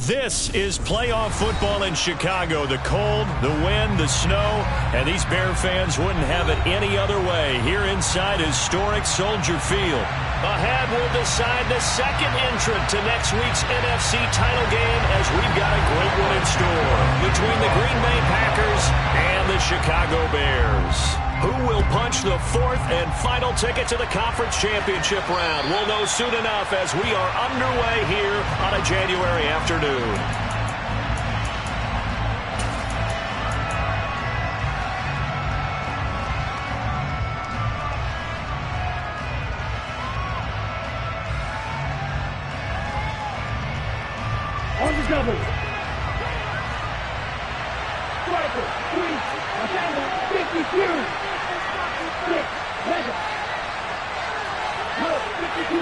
This is playoff football in Chicago. The cold, the wind, the snow, and these Bear fans wouldn't have it any other way here inside historic Soldier Field. Ahead will decide the second entrant to next week's NFC title game as we've got a great one in store between the Green Bay Packers and the Chicago Bears. Who will punch the fourth and final ticket to the conference championship round? We'll know soon enough as we are underway here on a January afternoon. On the double. Striker, 3, Tango, 52. 6, Mega. 52.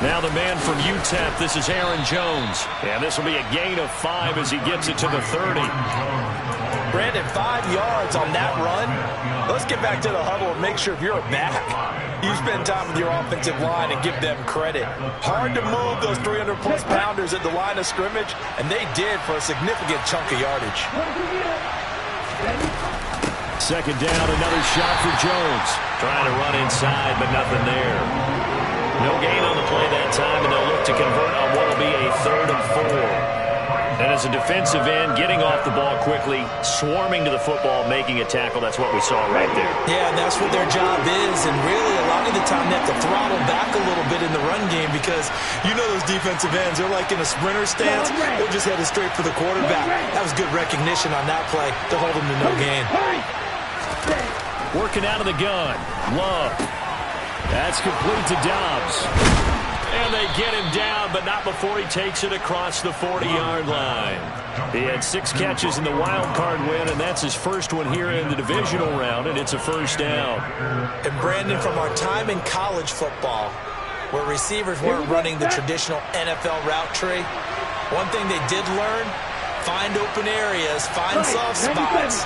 Now the man from UTEP, this is Aaron Jones. And this will be a gain of 5 as he gets it to the 30. Brandon, 5 yards on that run. Let's get back to the huddle and make sure if you're a back, you spend time with your offensive line and give them credit. Hard to move those 300-plus pounders at the line of scrimmage, and they did for a significant chunk of yardage. Second down, another shot for Jones. Trying to run inside, but nothing there. No gain on the play that time, and they'll look to convert on what will be a 3rd and 4. And as a defensive end, getting off the ball quickly, swarming to the football, making a tackle, that's what we saw right there. Yeah, and that's what their job is, and really a lot of the time they have to throttle back a little bit in the run game because you know those defensive ends, they're like in a sprinter stance, they're just headed straight for the quarterback. That was good recognition on that play to hold them to no gain. Working out of the gun, Love. That's complete to Dobbs. And they get him down, but not before he takes it across the 40-yard line. He had 6 catches in the wild card win, and that's his first one here in the divisional round, and it's a first down. And Brandon, from our time in college football, where receivers weren't running the traditional NFL route tree, one thing they did learn, find open areas, find soft spots,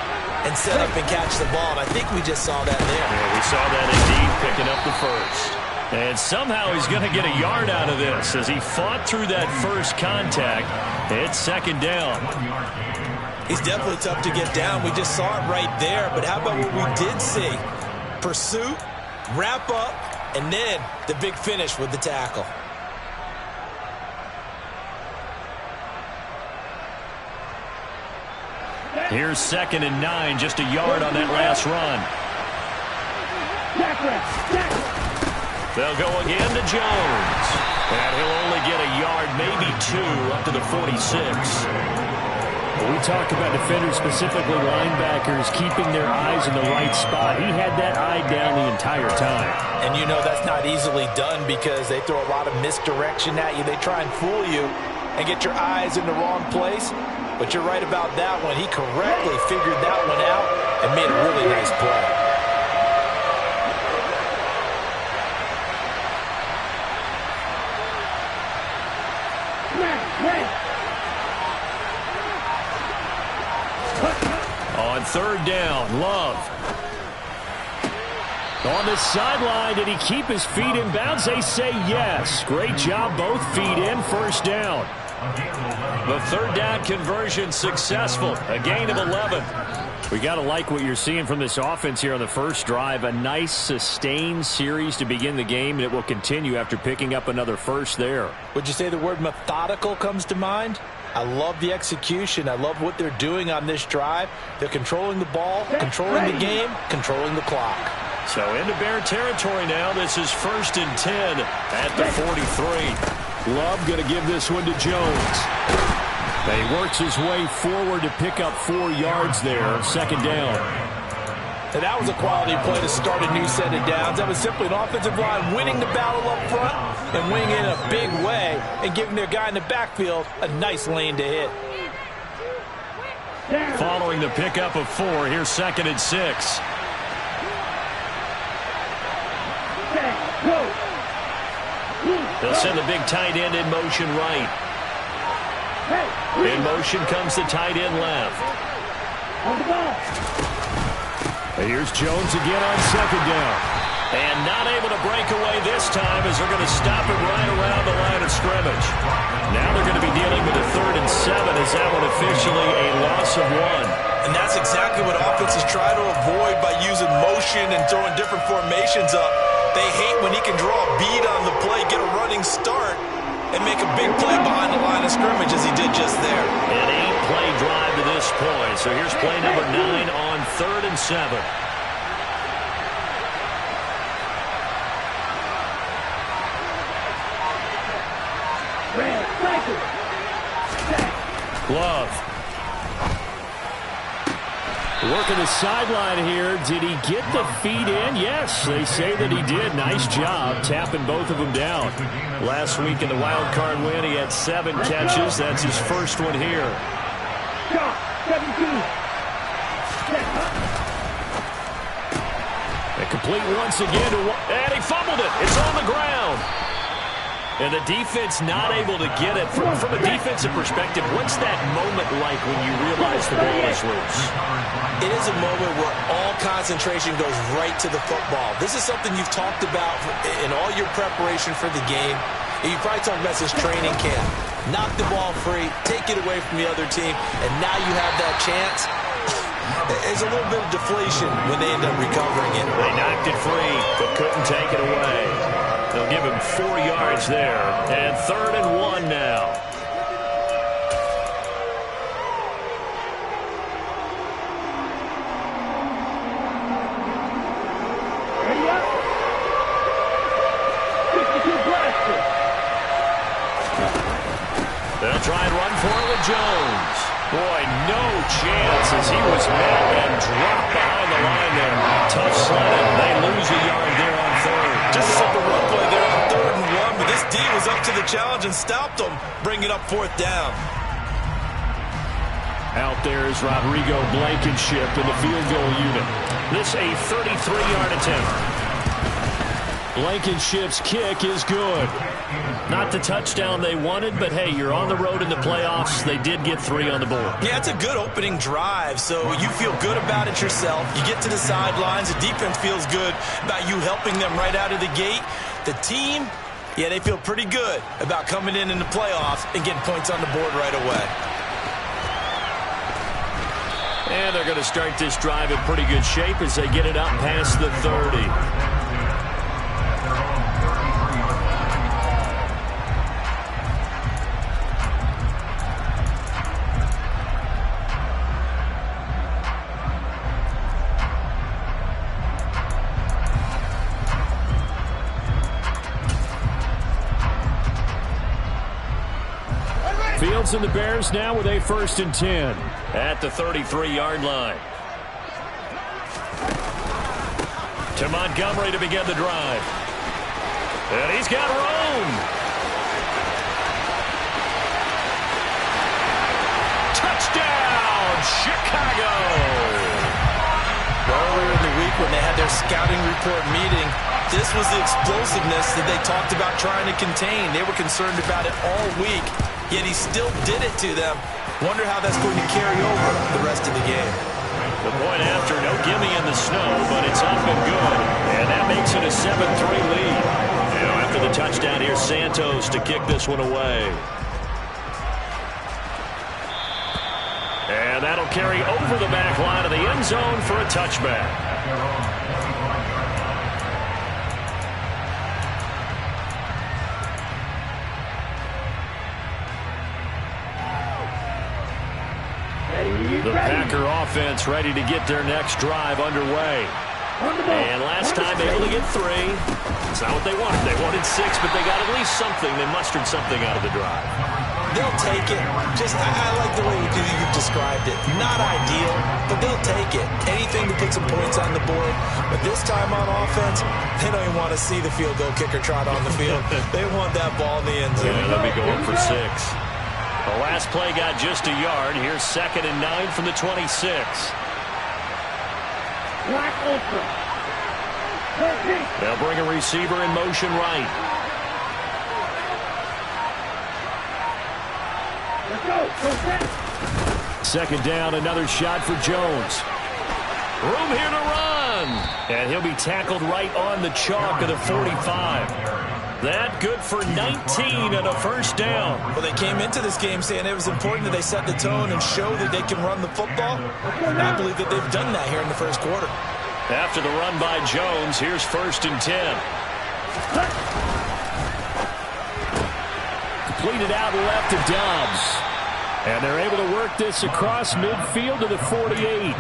and set up and catch the ball. And I think we just saw that there. Yeah, we saw that indeed, picking up the first. And somehow he's going to get a yard out of this as he fought through that first contact. It's second down. He's definitely tough to get down. We just saw it right there. But how about what we did see? Pursuit, wrap up, and then the big finish with the tackle. Here's 2nd and 9, just a yard on that last run. They'll go again to Jones. And he'll only get a yard, maybe 2, up to the 46. We talk about defenders, specifically linebackers, keeping their eyes in the right spot. He had that eye down the entire time. And you know that's not easily done because they throw a lot of misdirection at you. They try and fool you and get your eyes in the wrong place. But you're right about that one. He correctly figured that one out and made a really nice play. On 3rd down, Love. On the sideline, did he keep his feet in bounds? They say yes. Great job, both feet in, first down. The 3rd down conversion successful. A gain of 11. We got to like what you're seeing from this offense here on the first drive. A nice, sustained series to begin the game, and it will continue after picking up another first there. Would you say the word methodical comes to mind? I love the execution. I love what they're doing on this drive. They're controlling the ball, controlling the game, controlling the clock. So into Bear territory now. This is 1st and 10 at the 43. Love going to give this one to Jones. He works his way forward to pick up 4 yards there. Second down. And that was a quality play to start a new set of downs. That was simply an offensive line winning the battle up front and winning in a big way and giving their guy in the backfield a nice lane to hit. Following the pickup of 4, here's 2nd and 6. They'll send the big tight end in motion right. In motion comes the tight end left. On the ball. And here's Jones again on 2nd down. And not able to break away this time as they're going to stop it right around the line of scrimmage. Now they're going to be dealing with a 3rd and 7 as that one officially a loss of 1. And that's exactly what offenses try to avoid by using motion and throwing different formations up. They hate when he can draw a bead on the play, get a running start, and make a big play behind the line of scrimmage as he did just there. An 8-play drive to this point. So here's play number 9 on 3rd and 7. Love. Working the sideline here. Did he get the feet in? Yes, they say that he did. Nice job tapping both of them down. Last week in the wild card win, he had 7 catches. That's his first one here. And complete once again. And he fumbled it. It's on the ground. And the defense not able to get it. From a defensive perspective, what's that moment like when you realize the ball is loose? It is a moment where all concentration goes right to the football. This is something you've talked about in all your preparation for the game. And you probably talked about this training camp. Knock the ball free, take it away from the other team, and now you have that chance. There's a little bit of deflation when they end up recovering it. They knocked it free, but couldn't take it away. They'll give him 4 yards there. And 3rd and 1 now. Ready up. 52 blaster. They'll try and run for it with Jones. Boy, no chance as he was met and dropped behind the line there. Tough sledding. They lose a yard there on 3rd. Just a simple run play there on 3rd and 1, but this D was up to the challenge and stopped them, bringing up 4th down. Out there is Rodrigo Blankenship in the field goal unit. This a 33-yard attempt. Blankenship's kick is good. Not the touchdown they wanted, but hey, you're on the road in the playoffs. They did get 3 on the board. Yeah, it's a good opening drive, so you feel good about it yourself. You get to the sidelines. The defense feels good about you helping them right out of the gate. The team, yeah, they feel pretty good about coming in the playoffs and getting points on the board right away. And they're going to start this drive in pretty good shape as they get it up past the 30. Fields and the Bears now with a 1st and 10 at the 33-yard line. To Montgomery to begin the drive. And he's got room. Touchdown, Chicago. Earlier in the week when they had their scouting report meeting, this was the explosiveness that they talked about trying to contain. They were concerned about it all week, yet he still did it to them. Wonder how that's going to carry over the rest of the game. The point after, no gimme in the snow, but it's up and good. And that makes it a 7-3 lead. After the touchdown, here's Santos to kick this one away. And that'll carry over the back line of the end zone for a touchback. The Packer offense ready to get their next drive underway. And last time able to get 3. It's not what they wanted. They wanted 6, but they got at least something. They mustered something out of the drive. They'll take it. I like the way you've described it. Not ideal, but they'll take it. Anything to put some points on the board. But this time on offense, they don't even want to see the field goal kicker trot on the field. They want that ball in the end zone. Yeah, they'll be going for 6. The last play got just a yard. Here's 2nd and 9 from the 26. Black ultra. They'll bring a receiver in motion right. Let's go. Go set. 2nd down, another shot for Jones. Room here to run. run. And he'll be tackled right on the chalk of the 45. That good for 19 and a first down. Well, they came into this game saying it was important that they set the tone and show that they can run the football. And I believe that they've done that here in the first quarter. After the run by Jones, here's 1st and 10. Completed out left to Dobbs. And they're able to work this across midfield to the 48.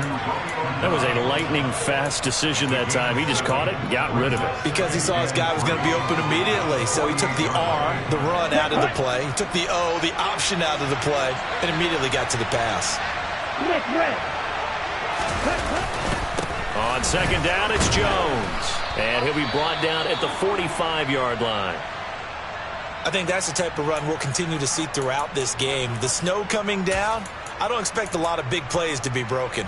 That was a lightning-fast decision that time. He just caught it and got rid of it. Because he saw his guy was going to be open immediately. So he took the R, the run, out of the play. He took the O, the option, out of the play, and immediately got to the pass. On 2nd down, it's Jones. And he'll be brought down at the 45-yard line. I think that's the type of run we'll continue to see throughout this game. The snow coming down, I don't expect a lot of big plays to be broken.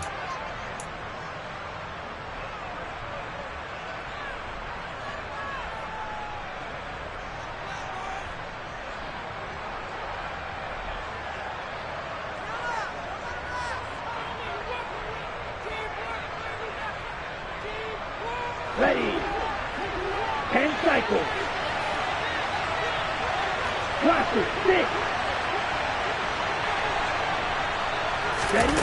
Ready. 10 cycles. Cluster, 6. Ready?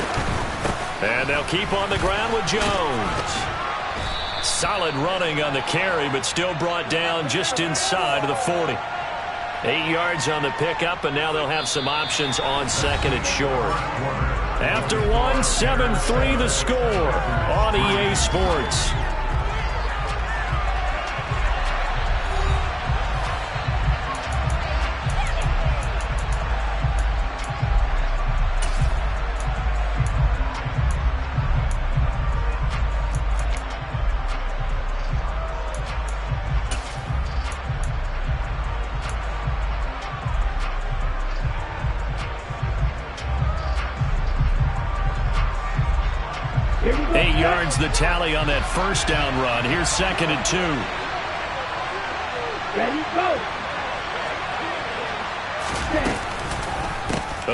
And they'll keep on the ground with Jones. Solid running on the carry, but still brought down just inside of the 40. 8 yards on the pickup, and now they'll have some options on 2nd and short. After 1, 7-3 the score on EA Sports. The tally on that first down run. Here's 2nd and 2. Ready, go.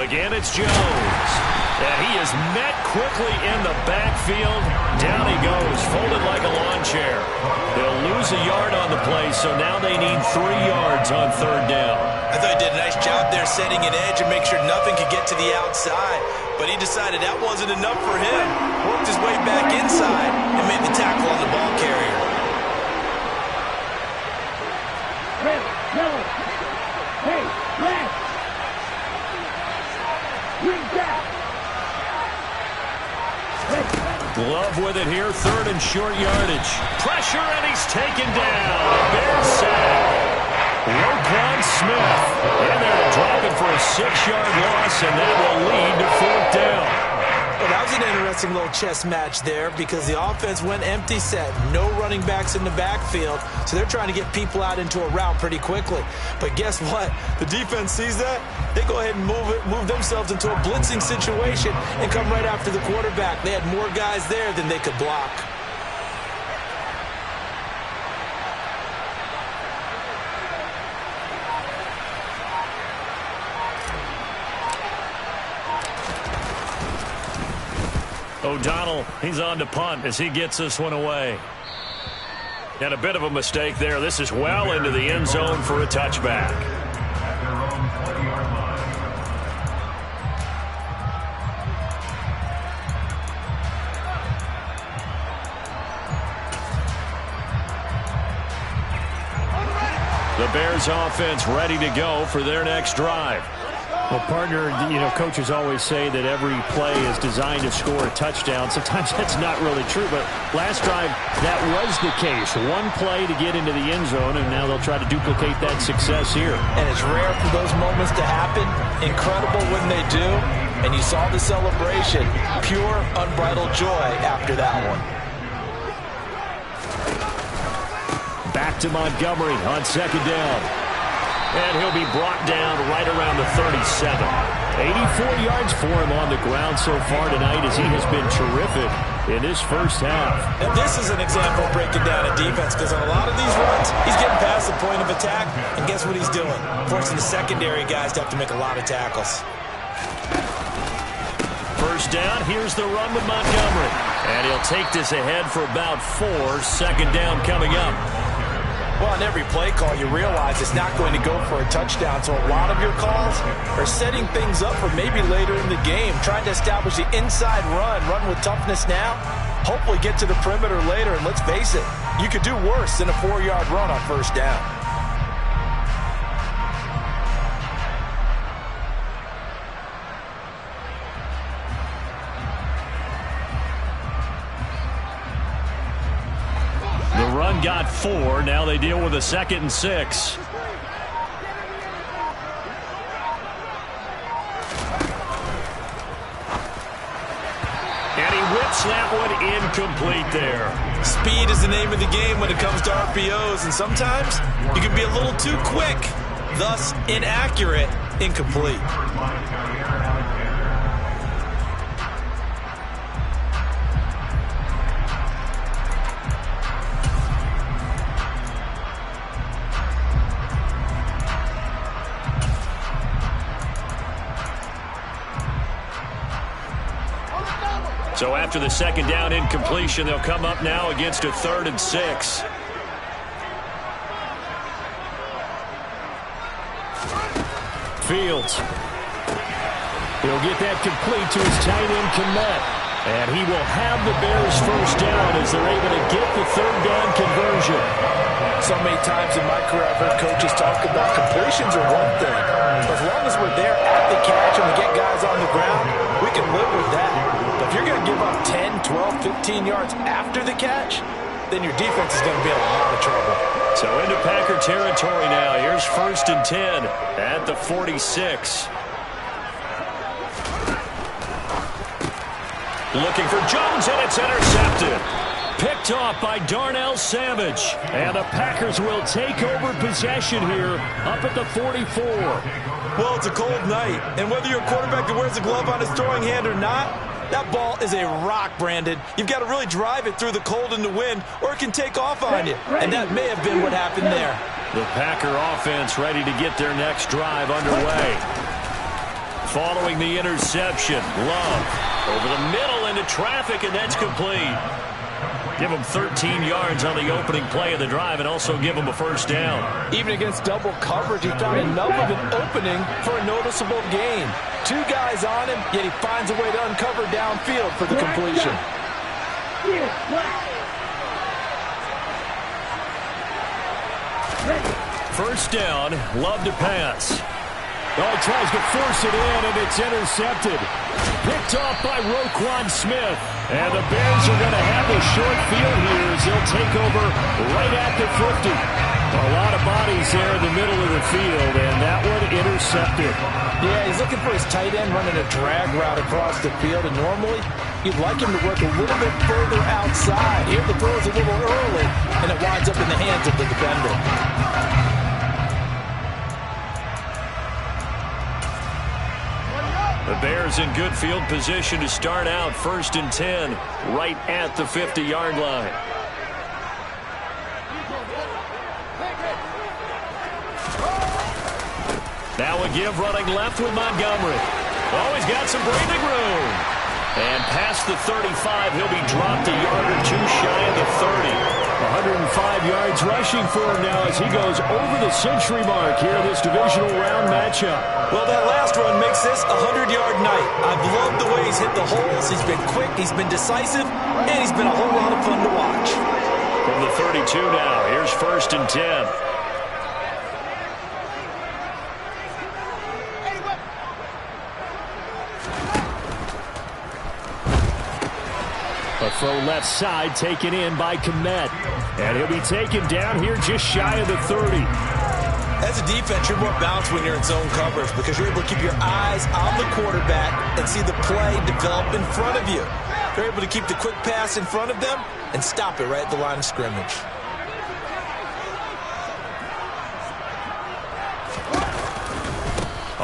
Again, it's Jones. And he is met quickly in the backfield. Down he goes, folded like a lawn chair. They'll lose a yard on the play, so now they need 3 yards on 3rd down. I thought he did a nice job there setting an edge and make sure nothing could get to the outside. But he decided that wasn't enough for him. Worked his way back inside and made the tackle on the ball carrier. Red, yellow. Hey, red. Green back. Love with it here, 3rd and short yardage. Pressure, and he's taken down. Bears sack. Roquan Smith in there to drop it for a 6-yard loss, and that will lead to 4th down. Well, that was an interesting little chess match there because the offense went empty set. No running backs in the backfield, so they're trying to get people out into a route pretty quickly. But guess what? The defense sees that. They go ahead and move themselves into a blitzing situation and come right after the quarterback. They had more guys there than they could block. O'Donnell, he's on to punt as he gets this one away. And a bit of a mistake there. This is well into the end zone for a touchback. The Bears offense ready to go for their next drive. Well, partner, coaches always say that every play is designed to score a touchdown. Sometimes that's not really true, but last drive, that was the case. One play to get into the end zone, and now they'll try to duplicate that success here. And it's rare for those moments to happen. Incredible when they do. And you saw the celebration. Pure, unbridled joy after that one. Back to Montgomery on 2nd down. And he'll be brought down right around the 37. 84 yards for him on the ground so far tonight as he has been terrific in this first half. And this is an example of breaking down a defense because on a lot of these runs, he's getting past the point of attack, and guess what he's doing? Forcing the secondary guys to have to make a lot of tackles. 1st down. Here's the run with Montgomery. And he'll take this ahead for about 4. Second down coming up. Well, on every play call, you realize it's not going to go for a touchdown, so a lot of your calls are setting things up for maybe later in the game, trying to establish the inside run with toughness now, hopefully get to the perimeter later, and let's face it, you could do worse than a 4-yard run on first down. The run got 4. Now they deal with a 2nd and 6. And he whips that one incomplete there. Speed is the name of the game when it comes to RPOs, and sometimes you can be a little too quick, thus inaccurate, incomplete. So after the 2nd down incompletion, they'll come up now against a 3rd and 6. Fields. He'll get that complete to his tight end, Kmet. And he will have the Bears first down as they're able to get the 3rd down conversion. So many times in my career, I've heard coaches talk about completions are one thing. As long as we're there at the catch and we get guys on the ground, we can live with that. But if you're going to give up 10, 12, 15 yards after the catch, then your defense is going to be in a lot of trouble. So into Packer territory now. Here's 1st and 10 at the 46. Looking for Jones, and it's intercepted. Picked off by Darnell Savage. And the Packers will take over possession here up at the 44. Well, it's a cold night, and whether you're a quarterback that wears a glove on his throwing hand or not, that ball is a rock, Brandon. You've got to really drive it through the cold and the wind, or it can take off on you. And that may have been what happened there. The Packer offense ready to get their next drive underway. Following the interception, Love over the middle into traffic, and that's complete. Give them 13 yards on the opening play of the drive and also give them a first down. Even against double coverage, he found enough of an opening for a noticeable gain. 2 guys on him, yet he finds a way to uncover downfield for the completion. First down, Love to pass. Oh, tries to force it in, and it's intercepted. Picked off by Roquan Smith. And the Bears are going to have a short field here as they'll take over right at the 50. A lot of bodies there in the middle of the field, and that one intercepted. Yeah, he's looking for his tight end running a drag route across the field, and normally you'd like him to work a little bit further outside. Here the throw is a little early, and it winds up in the hands of the defender. The Bears in good field position to start out 1st and 10 right at the 50-yard line. Now a give running left with Montgomery. Oh, he's got some breathing room. And past the 35, he'll be dropped a yard or 2 shy of the 30. 105 yards rushing for him now as he goes over the century mark here in this divisional round matchup. Well, that last run makes this a 100-yard night. I've loved the way he's hit the holes. He's been quick, he's been decisive, and he's been a whole lot of fun to watch. From the 32 now, here's 1st and 10. A throw left side taken in by Kmet. And he'll be taken down here just shy of the 30. As a defense, you're more balanced when you're in zone coverage because you're able to keep your eyes on the quarterback and see the play develop in front of you. You're able to keep the quick pass in front of them and stop it right at the line of scrimmage.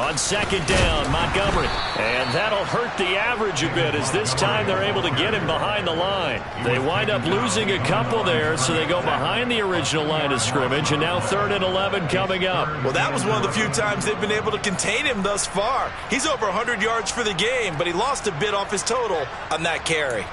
On second down, Montgomery. And that'll hurt the average a bit as this time they're able to get him behind the line. They wind up losing a couple there, so they go behind the original line of scrimmage, and now 3rd and 11 coming up. Well, that was one of the few times they've been able to contain him thus far. He's over 100 yards for the game, but he lost a bit off his total on that carry.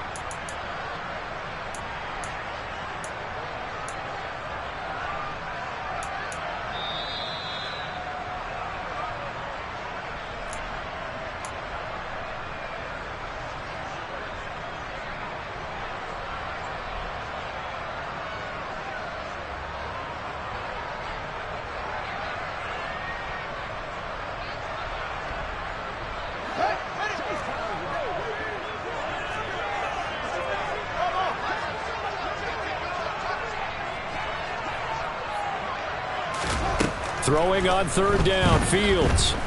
Throwing on 3rd down, Fields.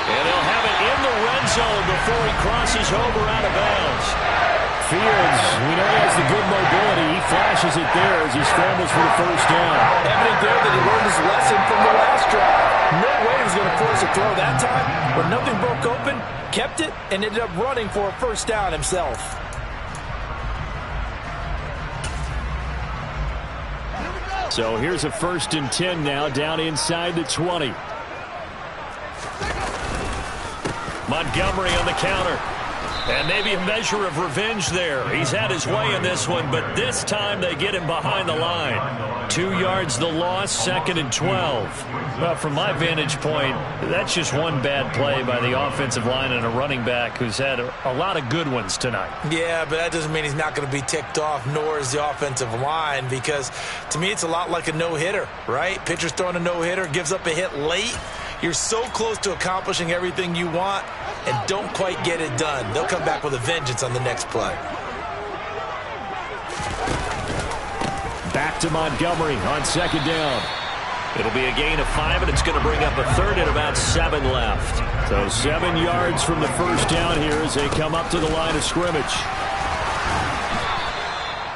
And he'll have it in the red zone before he crosses over out of bounds. Fields, we know he has the good mobility. He flashes it there as he scrambles for the 1st down. Evident there that he learned his lesson from the last drive. No way he was going to force a throw that time. When nothing broke open, kept it, and ended up running for a 1st down himself. So here's a 1st and 10 now, down inside the 20. Montgomery on the counter. And maybe a measure of revenge there. He's had his way in this one, but this time they get him behind the line. 2 yards the loss, 2nd and 12. Well, from my vantage point, that's just one bad play by the offensive line and a running back who's had a lot of good ones tonight. Yeah, but that doesn't mean he's not going to be ticked off, nor is the offensive line, because to me it's a lot like a no-hitter, right? Pitcher's throwing a no-hitter, gives up a hit late. You're so close to accomplishing everything you want and don't quite get it done. They'll come back with a vengeance on the next play. Back to Montgomery on 2nd down. It'll be a gain of 5, and it's going to bring up a 3rd and about 7 left. So 7 yards from the 1st down here as they come up to the line of scrimmage.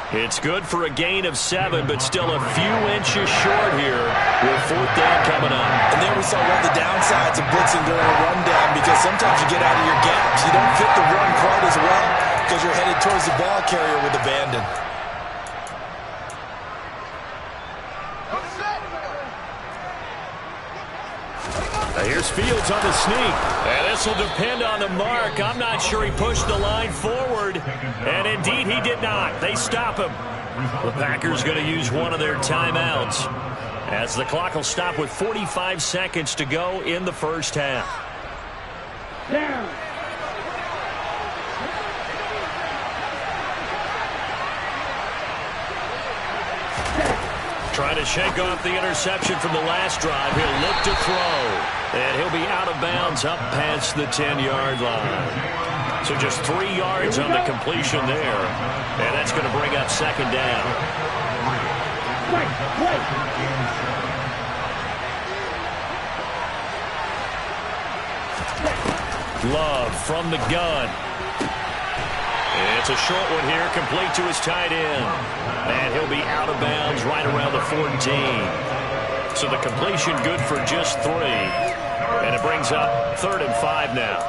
It's good for a gain of 7, but still a few inches short here with 4th down coming up. And there we saw one of the downsides of blitzing during a rundown, because sometimes you get out of your gaps. You don't fit the run quite as well because you're headed towards the ball carrier with abandon. Here's Fields on the sneak. And this will depend on the mark. I'm not sure he pushed the line forward. And indeed, he did not. They stop him. The Packers going to use one of their timeouts as the clock will stop with 45 seconds to go in the 1st half. Down. Trying to shake off the interception from the last drive. He'll look to throw. And he'll be out of bounds up past the 10-yard line. So just 3 yards on the completion there. And that's going to bring up 2nd down. Love from the gun. It's a short one here, complete to his tight end. And he'll be out of bounds right around the 14. So the completion good for just 3. And it brings up 3rd and 5 now.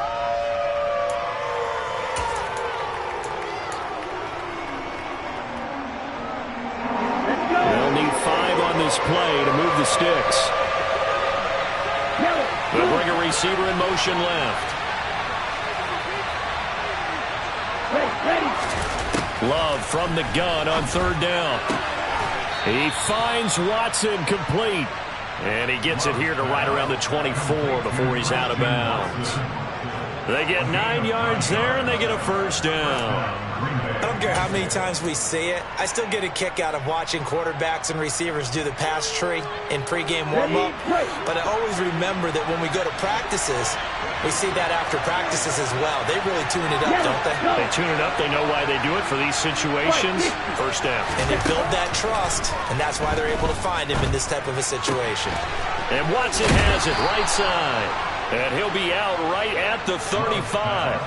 They'll need 5 on this play to move the sticks. They'll bring a receiver in motion left. Love from the gun on 3rd down. He finds Watson complete. And he gets it here to right around the 24 before he's out of bounds. They get 9 yards there, and they get a 1st down. I don't care how many times we see it. I still get a kick out of watching quarterbacks and receivers do the pass tree in pregame warm-up. But I always remember that when we go to practices, we see that after practices as well. They really tune it up, don't they? They tune it up. They know why they do it for these situations. 1st down. And they build that trust, and that's why they're able to find him in this type of a situation. And Watson has it right side. And he'll be out right at the 35.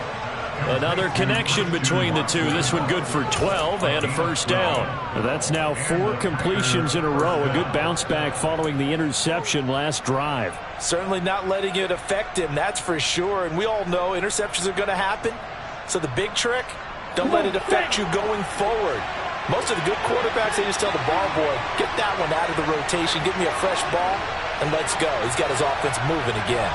Another connection between the two. This one good for 12 and a first down. That's now 4 completions in a row. A good bounce back following the interception last drive. Certainly not letting it affect him, that's for sure. And we all know interceptions are going to happen. So the big trick, don't let it affect you going forward. Most of the good quarterbacks, they just tell the ball boy, get that one out of the rotation, give me a fresh ball, and let's go. He's got his offense moving again.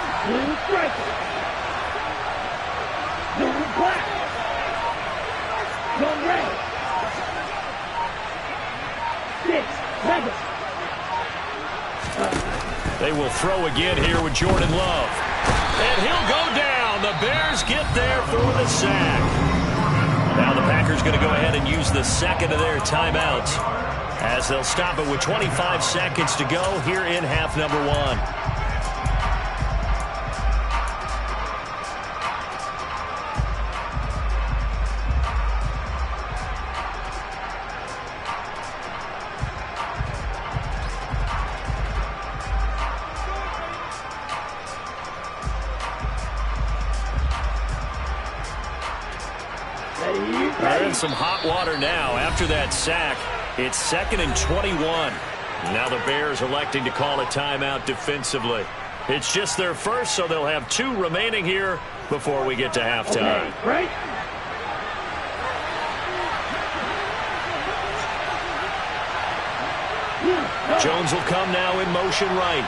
They will throw again here with Jordan Love. And he'll go down. The Bears get there for the sack. Now the Packers going to go ahead and use the second of their timeouts as they'll stop it with 25 seconds to go here in half number 1. They're in some hot water now after that sack. It's 2nd and 21. Now the Bears electing to call a timeout defensively. It's just their first, so they'll have 2 remaining here before we get to halftime. Okay, right. Jones will come now in motion right.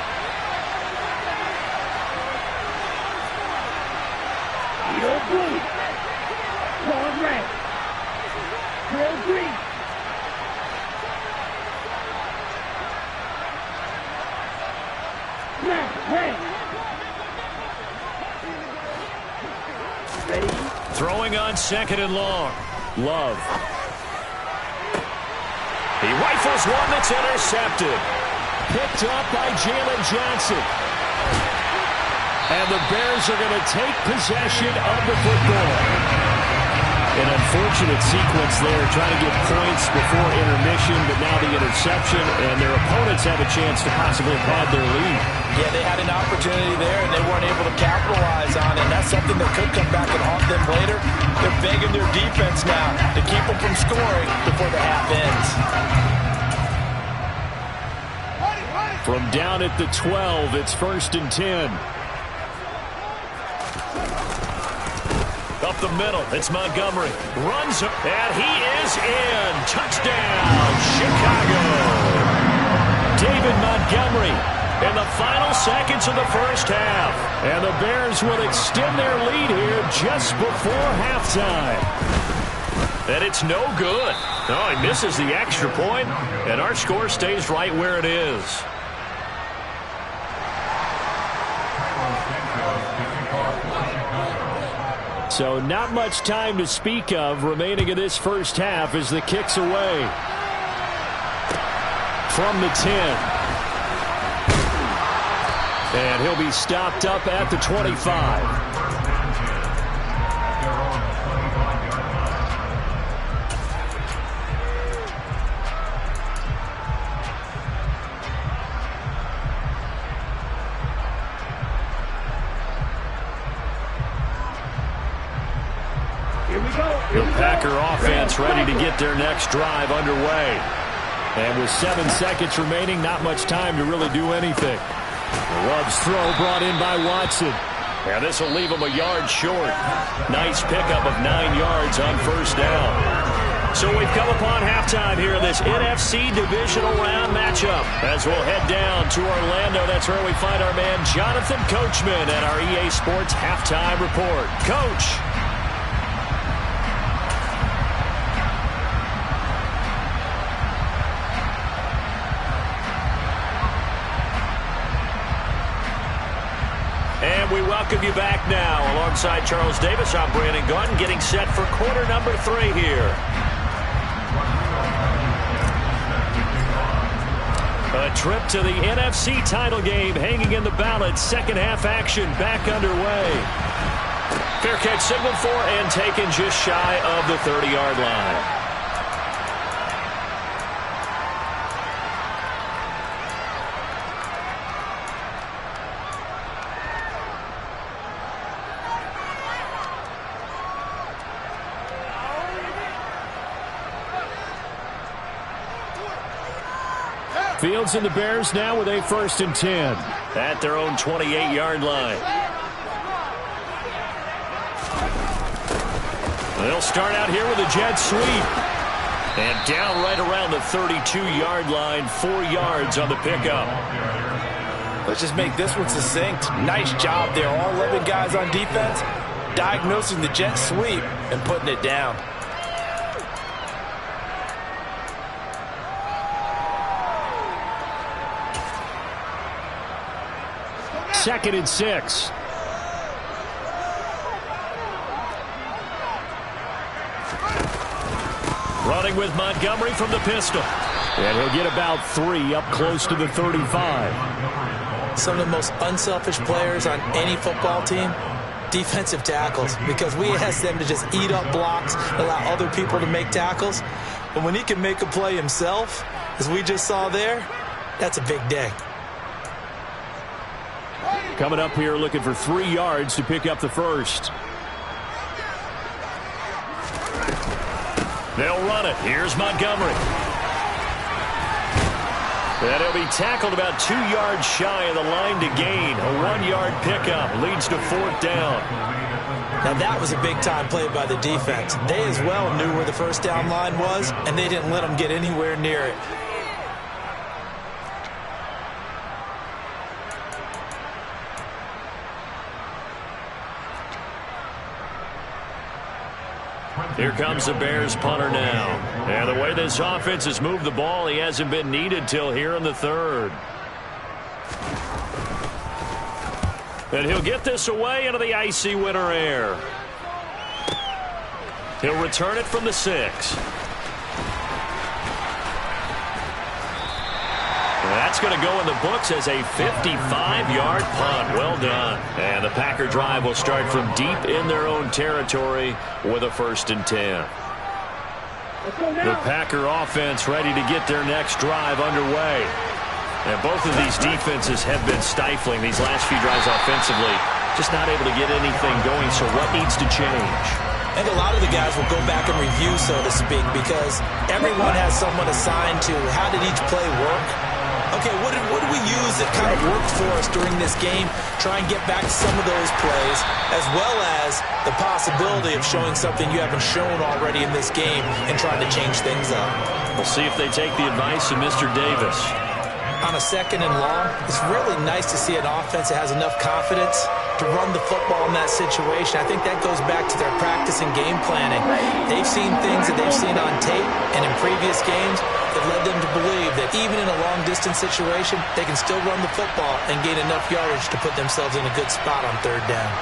Throwing on 2nd and long. Love. He rifles one that's intercepted. Picked up by Jalen Johnson. And the Bears are going to take possession of the football. An unfortunate sequence there, trying to get points before intermission, but now the interception, and their opponents have a chance to possibly pad their lead. Yeah, they had an opportunity there, and they weren't able to capitalize on it. And that's something that could come back and haunt them later. They're begging their defense now to keep them from scoring before the half ends. From down at the 12, it's 1st and 10. Up the middle, it's Montgomery. Runs up, and he is in. Touchdown, Chicago. David Montgomery in the final seconds of the first half. And the Bears will extend their lead here just before halftime. And it's no good. Oh, he misses the extra point, and our score stays right where it is. So not much time to speak of remaining in this first half as the kick's away. From the 10. And he'll be stopped up at the 25. The Packer offense ready to get their next drive underway. And with 7 seconds remaining, not much time to really do anything. Love's throw brought in by Watson. And this will leave him a yard short. Nice pickup of 9 yards on first down. So we've come upon halftime here in this NFC divisional round matchup. As we'll head down to Orlando, that's where we find our man Jonathan Coachman at our EA Sports Halftime Report. Coach. And we welcome you back now. Alongside Charles Davis, I'm Brandon Gunn, getting set for quarter number 3 here. A trip to the NFC title game hanging in the balance. Second half action back underway. Fair catch signaled for and taken just shy of the 30-yard line. Fields and the Bears now with a 1st and 10 at their own 28-yard line. They'll start out here with a jet sweep. And down right around the 32-yard line, 4 yards on the pickup. Let's just make this one succinct. Nice job there. All 11 guys on defense diagnosing the jet sweep and putting it down. Second and 6. Running with Montgomery from the pistol. And he'll get about 3 up close to the 35. Some of the most unselfish players on any football team, defensive tackles, because we ask them to just eat up blocks, allow other people to make tackles. But when he can make a play himself, as we just saw there, that's a big day. Coming up here looking for 3 yards to pick up the first. They'll run it. Here's Montgomery. And he'll be tackled about 2 yards shy of the line to gain. A 1-yard pickup leads to 4th down. Now that was a big-time play by the defense. They as well knew where the first down line was, and they didn't let them get anywhere near it. Here comes the Bears punter now. And the way this offense has moved the ball, he hasn't been needed till here in the 3rd. And he'll get this away into the icy winter air. He'll return it from the 6. That's going to go in the books as a 55-yard punt. Well done. And the Packer drive will start from deep in their own territory with a 1st and 10. The Packer offense ready to get their next drive underway. And both of these defenses have been stifling these last few drives offensively. Just not able to get anything going, so what needs to change? I think a lot of the guys will go back and review, so to speak, because everyone has someone assigned to how did each play work. Okay, what do we use that kind of worked for us during this game? Try and get back to some of those plays, as well as the possibility of showing something you haven't shown already in this game and trying to change things up. We'll see if they take the advice of Mr. Davis. On a 2nd and long, it's really nice to see an offense that has enough confidence to run the football in that situation. I think that goes back to their practice and game planning. They've seen things that they've seen on tape and in previous games that led them to believe that even in a long-distance situation, they can still run the football and gain enough yardage to put themselves in a good spot on 3rd down.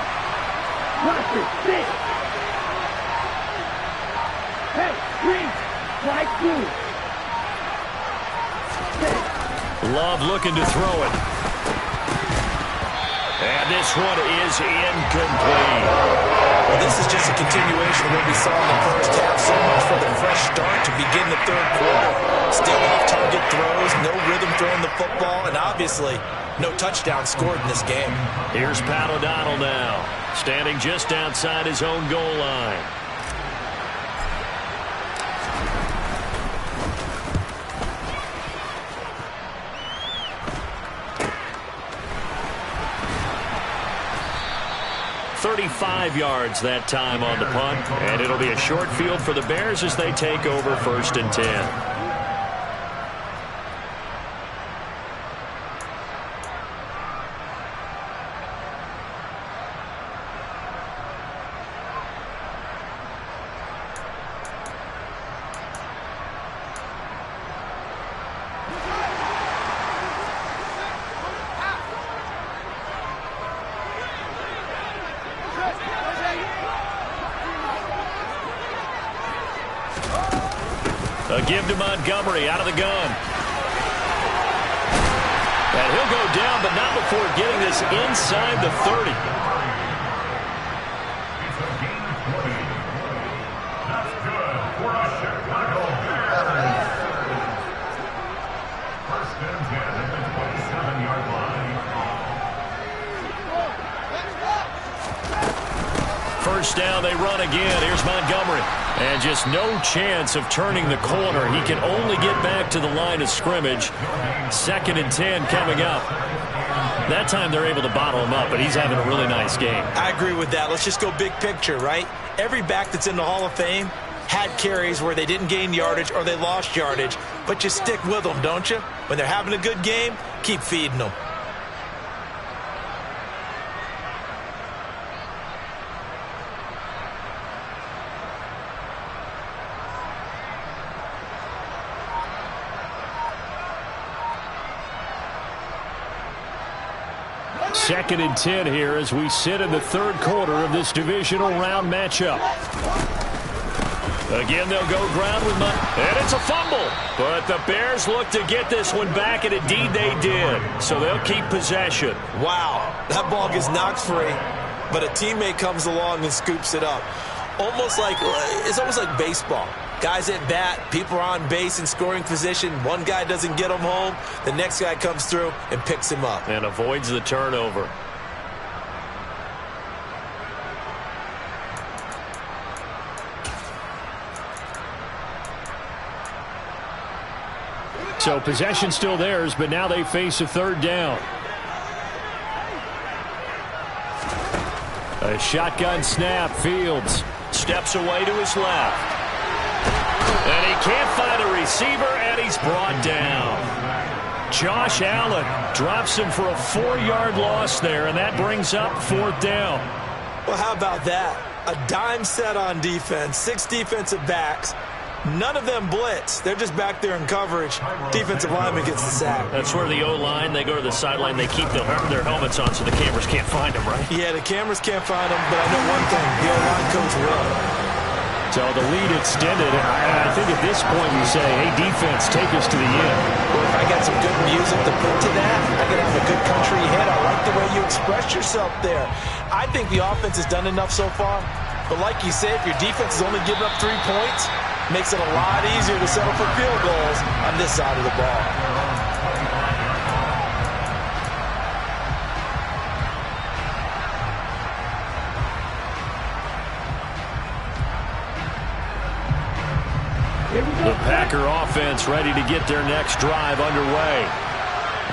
Roster 6. Hey, green, strike 2. Love looking to throw it. And this one is incomplete. Well, this is just a continuation of what we saw in the first half. So much for the fresh start to begin the 3rd quarter. Still off-target throws, no rhythm throwing the football, and obviously no touchdown scored in this game. Here's Pat O'Donnell now, standing just outside his own goal line. "35 yards that time on the punt, and it'll be a short field for the Bears as they take over 1st and 10. A give to Montgomery out of the gun. And he'll go down, but not before getting this inside the 30. first down. They run again. Here's Montgomery. And just no chance of turning the corner. He can only get back to the line of scrimmage. 2nd and 10 coming up. That time they're able to bottle him up, but he's having a really nice game. I agree with that. Let's just go big picture, right? Every back that's in the Hall of Fame had carries where they didn't gain yardage or they lost yardage, but you stick with them, don't you? When they're having a good game, keep feeding them. Second and 10 here as we sit in the third quarter of this divisional round matchup. Again, they'll go ground with and it's a fumble. But the Bears look to get this one back, and indeed they did. So they'll keep possession. Wow, that ball gets knocked free, but a teammate comes along and scoops it up. It's almost like baseball. Guys at bat, people are on base in scoring position. One guy doesn't get him home. The next guy comes through and picks him up. And avoids the turnover. So possession still theirs, but now they face a third down. A shotgun snap. Fields steps away to his left. And he can't find a receiver, and he's brought down. Josh Allen drops him for a 4-yard loss there, and that brings up 4th down. Well, how about that? A dime set on defense, 6 defensive backs. None of them blitz. They're just back there in coverage. Defensive lineman gets the sack. That's where the O-line, they go to the sideline, they keep their helmets on so the cameras can't find them, right? Yeah, the cameras can't find them, but I know one thing. The O-line coach will. So the lead extended. I think at this point you say, hey, defense, take us to the end. Well, if I got some good music to put to that, I could have a good country hit. I like the way you express yourself there. I think the offense has done enough so far. But like you said, if your defense is only giving up 3 points, makes it a lot easier to settle for field goals on this side of the ball. The Packer offense ready to get their next drive underway.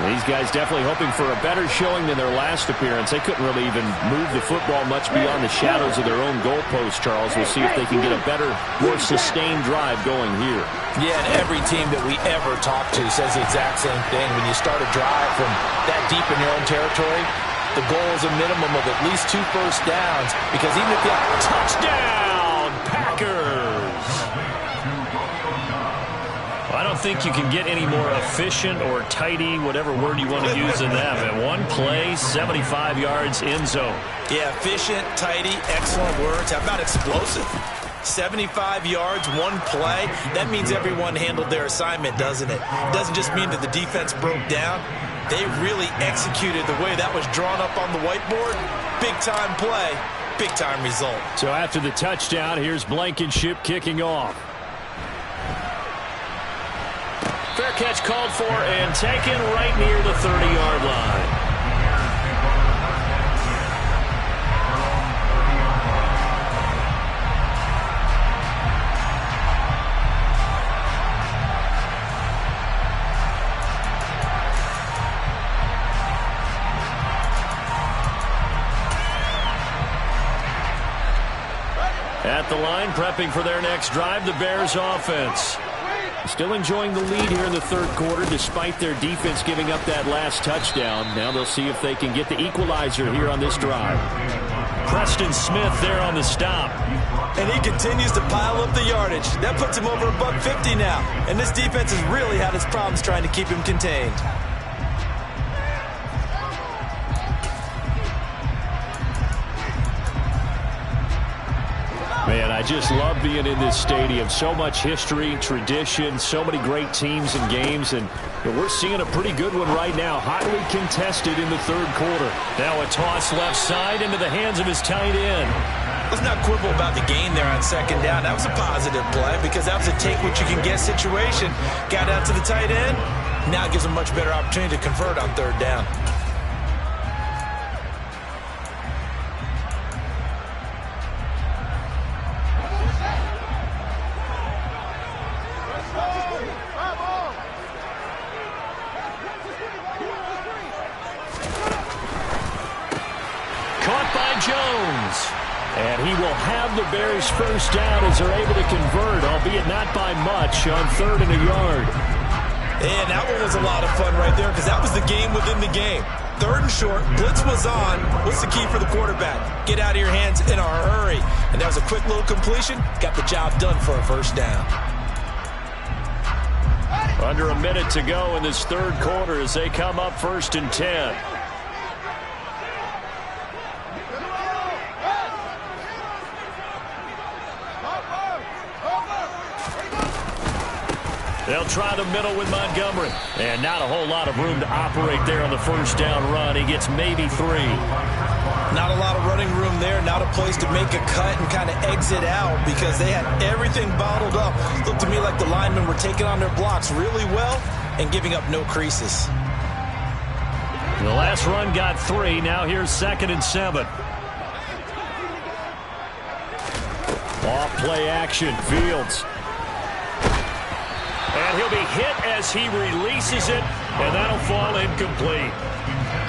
And these guys definitely hoping for a better showing than their last appearance. They couldn't really even move the football much beyond the shadows of their own goalpost, Charles. We'll see if they can get a better, more sustained drive going here. Yeah, and every team that we ever talk to says the exact same thing. When you start a drive from that deep in your own territory, the goal is a minimum of at least 2 first downs, because even if you have touchdown, Packers! I don't think you can get any more efficient or tidy, whatever word you want to use in that. And one play, 75 yards, end zone. Yeah, efficient, tidy, excellent words. How about explosive? 75 yards, one play. That means everyone handled their assignment, doesn't it? It doesn't just mean that the defense broke down. They really executed the way that was drawn up on the whiteboard. Big-time play, big-time result. So after the touchdown, here's Blankenship kicking off. Fair catch called for and taken right near the 30-yard line. At the line, prepping for their next drive, the Bears offense. Still enjoying the lead here in the third quarter despite their defense giving up that last touchdown. Now they'll see if they can get the equalizer here on this drive. Preston Smith there on the stop. And he continues to pile up the yardage. That puts him over $150 now. And this defense has really had its problems trying to keep him contained. Man, I just love being in this stadium. So much history, tradition, so many great teams and games, and we're seeing a pretty good one right now. Hotly contested in the third quarter. Now a toss left side into the hands of his tight end. Let's not quibble about the gain there on second down. That was a positive play because that was a take-what-you-can-get situation. Got out to the tight end. Now it gives him a much better opportunity to convert on third down. he will have the Bears first down as they're able to convert, albeit not by much, on 3rd and a yard. And that one was a lot of fun right there because that was the game within the game. 3rd and short, blitz was on. What's the key for the quarterback? Get out of your hands in a hurry. And that was a quick little completion. Got the job done for a first down. Under a minute to go in this 3rd quarter as they come up 1st and 10. They'll try the middle with Montgomery. And not a whole lot of room to operate there on the first down run. He gets maybe 3. Not a lot of running room there. Not a place to make a cut and kind of exit out because they had everything bottled up. Looked to me like the linemen were taking on their blocks really well and giving up no creases. The last run got 3. Now here's 2nd and 7. Off play action. Fields. And he'll be hit as he releases it, and that'll fall incomplete.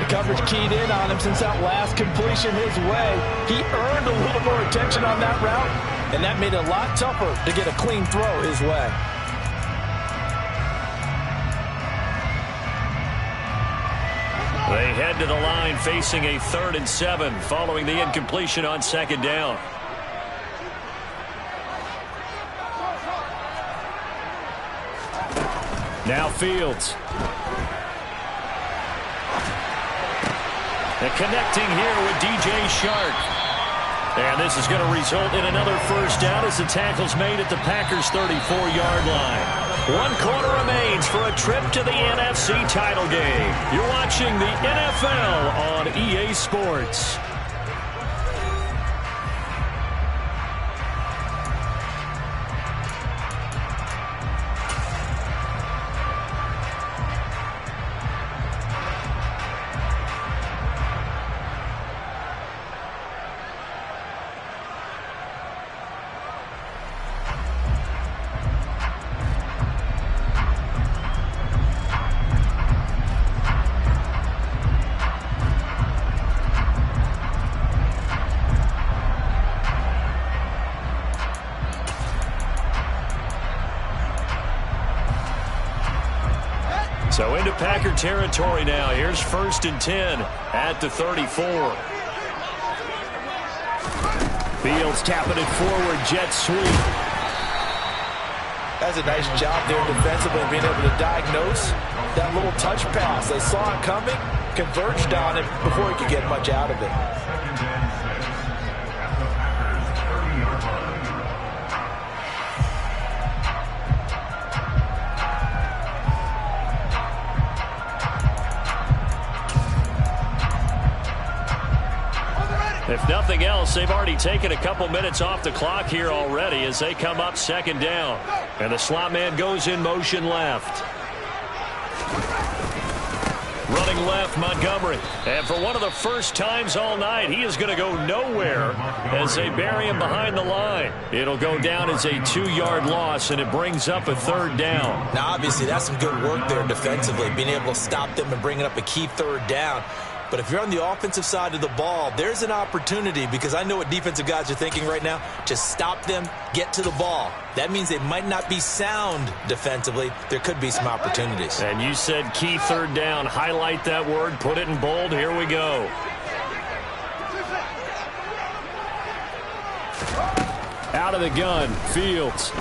The coverage keyed in on him since that last completion his way. He earned a little more attention on that route, and that made it a lot tougher to get a clean throw his way. They head to the line facing a 3rd and 7 following the incompletion on 2nd down. Now Fields. And connecting here with DJ Shark. And this is going to result in another first down as the tackle's made at the Packers' 34-yard line. 1 quarter remains for a trip to the NFC title game. You're watching the NFL on EA Sports. So into Packer territory now. Here's 1st and 10 at the 34. Fields tapping it forward. Jet sweep. That's a nice job there defensively, being able to diagnose that little touch pass. They saw it coming, converged on it before he could get much out of it. If nothing else, they've already taken a couple minutes off the clock here already as they come up 2nd down. And the slot man goes in motion left. Running left, Montgomery. And for one of the first times all night, he is going to go nowhere as they bury him behind the line. It'll go down as a 2-yard loss, and it brings up a 3rd down. Now, obviously, that's some good work there defensively, being able to stop them and bringing up a key 3rd down. But if you're on the offensive side of the ball, there's an opportunity, because I know what defensive guys are thinking right now, to stop them, get to the ball. That means they might not be sound defensively. There could be some opportunities. And you said key 3rd down. Highlight that word. Put it in bold. Here we go. Out of the gun. Fields.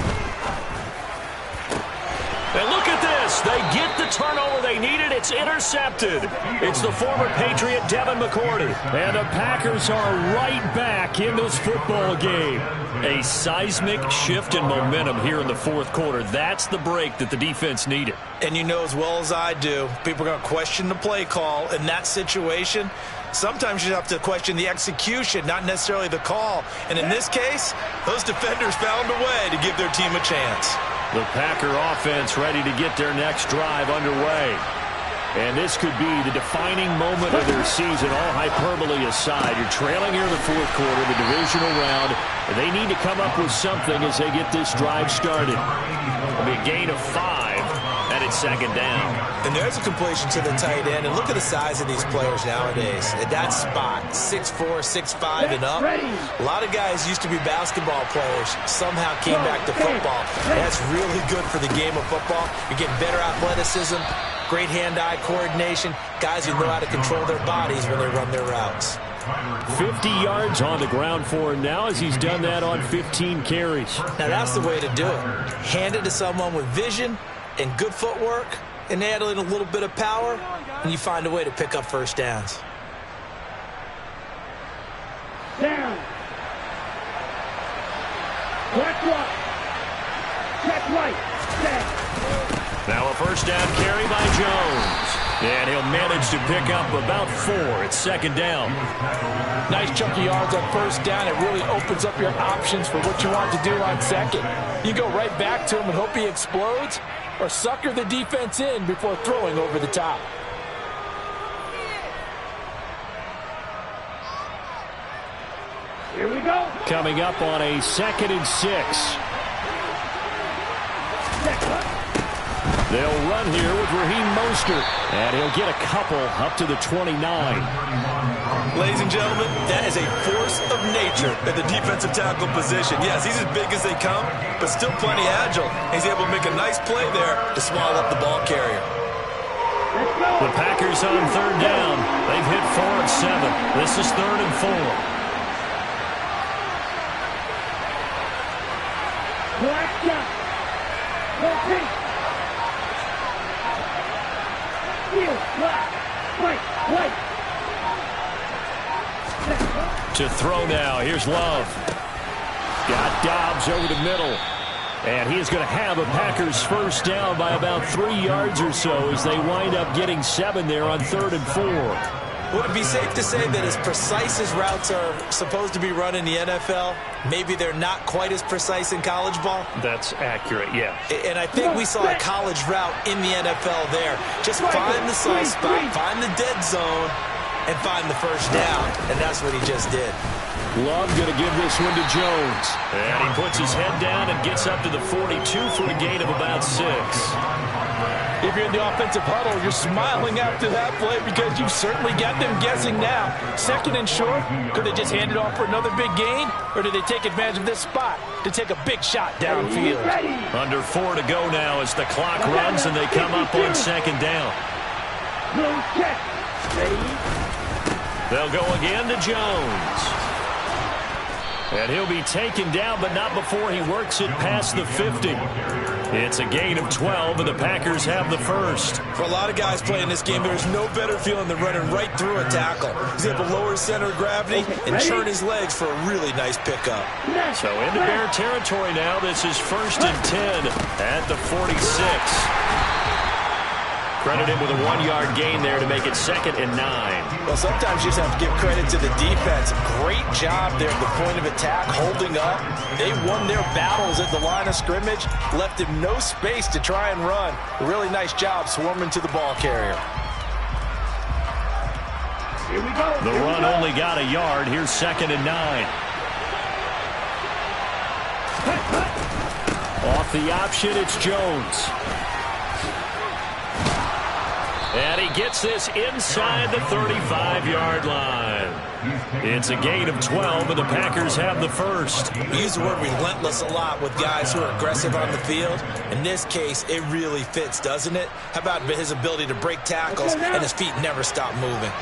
And look at this. They get the turnover they needed. It's intercepted. It's the former Patriot, Devin McCourty. And the Packers are right back in this football game. A seismic shift in momentum here in the 4th quarter. That's the break that the defense needed. And you know as well as I do, people are going to question the play call in that situation. Sometimes you have to question the execution, not necessarily the call. And in this case, those defenders found a way to give their team a chance. The Packer offense ready to get their next drive underway. And this could be the defining moment of their season, all hyperbole aside. You're trailing here in the 4th quarter, the divisional round. And they need to come up with something as they get this drive started. It'll be a gain of 5. and it's second down. And there's a completion to the tight end. And look at the size of these players nowadays. At that spot, 6'4", 6'5", and up. A lot of guys used to be basketball players, somehow came back to football. That's really good for the game of football. You're getting better athleticism, great hand-eye coordination, guys who know how to control their bodies when they run their routes. 50 yards on the ground for him now as he's done that on 15 carries. Now that's the way to do it. Hand it to someone with vision and good footwork and add in a little bit of power, and you find a way to pick up first downs. Down. Black right. Check right. Set. Now a first down carry by Jones. And he'll manage to pick up about 4. It's second down. Nice chunk of yards on first down. It really opens up your options for what you want to do on second. You go right back to him and hope he explodes, or sucker the defense in before throwing over the top. Here we go. Coming up on a 2nd and 6. They'll run here with Raheem Mostert, and he'll get a couple up to the 29. Ladies and gentlemen, that is a force of nature at the defensive tackle position. Yes, he's as big as they come, but still plenty agile. He's able to make a nice play there to swallow up the ball carrier. The Packers on third down. They've hit 4 of 7. This is 3rd and 4. Black shot. Rotate. To throw now. Here's Love. Got Dobbs over the middle. And he is going to have a Packers first down by about 3 yards or so as they wind up getting 7 there on 3rd and 4. Would it be safe to say that as precise as routes are supposed to be run in the NFL, maybe they're not quite as precise in college ball? That's accurate, yeah. And I think we saw a college route in the NFL there. Just find the soft spot, find the dead zone, and find the first down. And that's what he just did. Love going to give this one to Jones. And he puts his head down and gets up to the 42 for a gain of about 6. If you're in the offensive huddle, you're smiling after that play because you've certainly got them guessing now. 2nd and short, could they just hand it off for another big gain? Or did they take advantage of this spot to take a big shot downfield? Under 4 to go now as the clock runs and they come up on 2nd down. They'll go again to Jones. And he'll be taken down, but not before he works it past the 50. It's a gain of 12, and the Packers have the first. For a lot of guys playing this game, there's no better feeling than running right through a tackle. He's able to lower his center of gravity and turn his legs for a really nice pickup. So into Bear territory now. This is 1st and 10 at the 46. Credit him with a 1-yard gain there to make it 2nd and 9. Well, sometimes you just have to give credit to the defense. Great job there at the point of attack, holding up. They won their battles at the line of scrimmage, left him no space to try and run. A really nice job swarming to the ball carrier. Here we go. The run only got a yard. Here's 2nd and 9. Off the option, it's Jones. And he gets this inside the 35-yard line. It's a gain of 12, and the Packers have the first. We use the word relentless a lot with guys who are aggressive on the field. In this case, it really fits, doesn't it? How about his ability to break tackles and his feet never stop moving?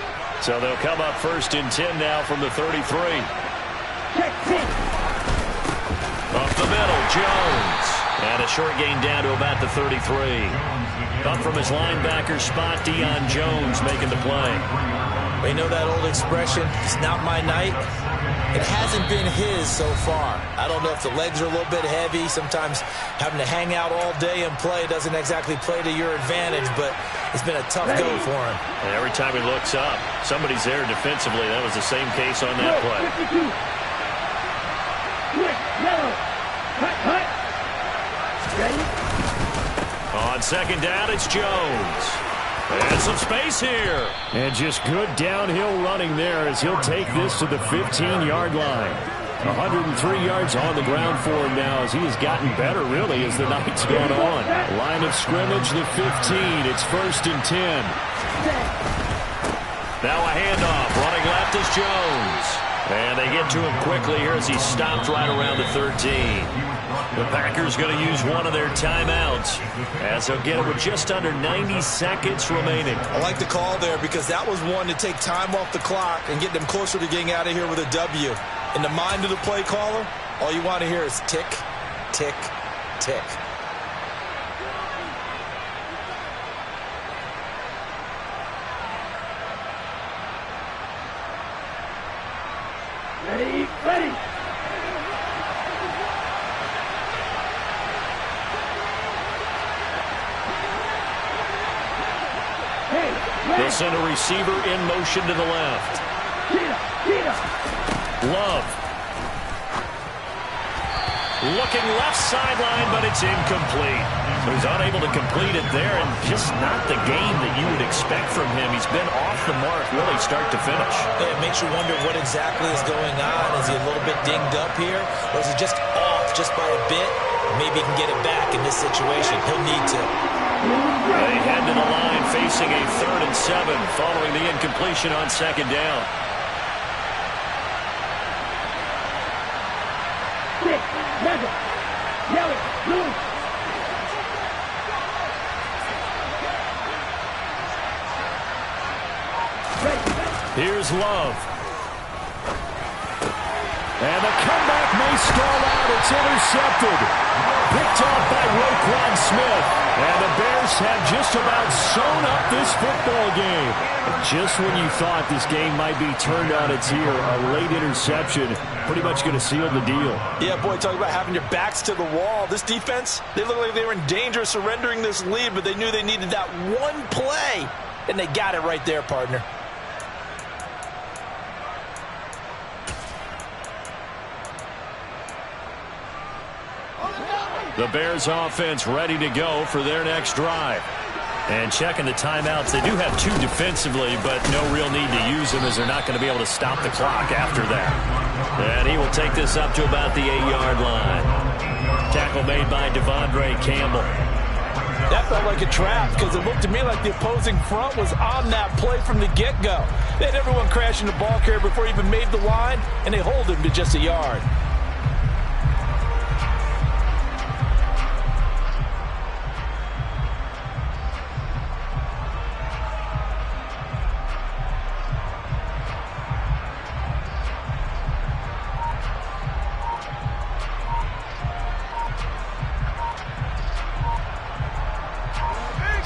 So they'll come up 1st and 10 now from the 33. Up the middle, Jones. And a short gain down to about the 33. Up from his linebacker spot, Deion Jones making the play. We know that old expression, it's not my night. It hasn't been his so far. I don't know if the legs are a little bit heavy. Sometimes having to hang out all day and play doesn't exactly play to your advantage, but it's been a tough go for him. And every time he looks up, somebody's there defensively. That was the same case on that play. On 2nd down, it's Jones. And some space here. And just good downhill running there as he'll take this to the 15-yard line. 103 yards on the ground for him now as he has gotten better, really, as the night's gone on. Line of scrimmage, the 15. It's 1st and 10. Now a handoff. Running left is Jones. And they get to him quickly here as he stopped right around the 13. The Packers going to use one of their timeouts as they'll get it with just under 90 seconds remaining. I like the call there because that was one to take time off the clock and get them closer to getting out of here with a W. In the mind of the play caller, all you want to hear is tick, tick, tick. Ready, ready. They'll send a receiver in motion to the left. Love. Looking left sideline, but it's incomplete. So he's unable to complete it there, and just not the game that you would expect from him. He's been off the mark really start to finish. It makes you wonder what exactly is going on. Is he a little bit dinged up here, or is he just off just by a bit? Maybe he can get it back in this situation. He'll need to. They head to the line facing a 3rd and 7 following the incompletion on 2nd down. 6, 7, yellow, blue. Here's Love. And the comeback may stall out. It's intercepted. Picked off by Roquan Smith. And the Bears have just about sewn up this football game. Just when you thought this game might be turned on its ear, a late interception pretty much going to seal the deal. Yeah, boy, talk about having your backs to the wall. This defense, they look like they were in danger of surrendering this lead, but they knew they needed that one play, and they got it right there, partner. The Bears offense ready to go for their next drive. And checking the timeouts, they do have 2 defensively, but no real need to use them as they're not going to be able to stop the clock after that. And he will take this up to about the 8-yard line. Tackle made by Devondre Campbell. That felt like a trap because it looked to me like the opposing front was on that play from the get-go. They had everyone crashing the ball carrier before he even made the line, and they hold him to just a yard.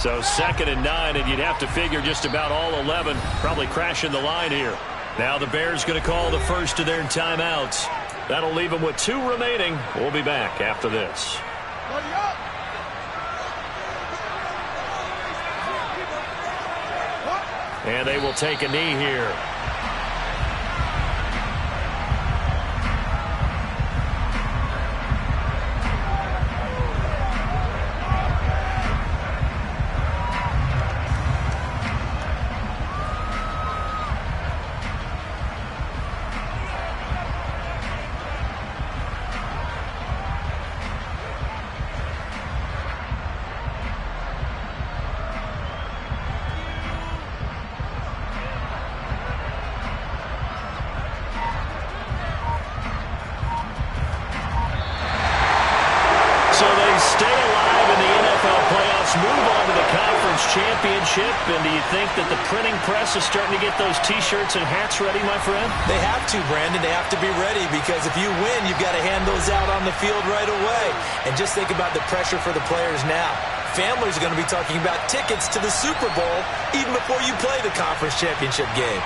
So 2nd and 9, and you'd have to figure just about all 11 probably crashing the line here. Now the Bears going to call the first of their timeouts. That'll leave them with 2 remaining. We'll be back after this. And they will take a knee here. And do you think that the printing press is starting to get those T-shirts and hats ready, my friend? They have to, Brandon. They have to be ready because if you win, you've got to hand those out on the field right away. And just think about the pressure for the players now. Families are going to be talking about tickets to the Super Bowl even before you play the conference championship game.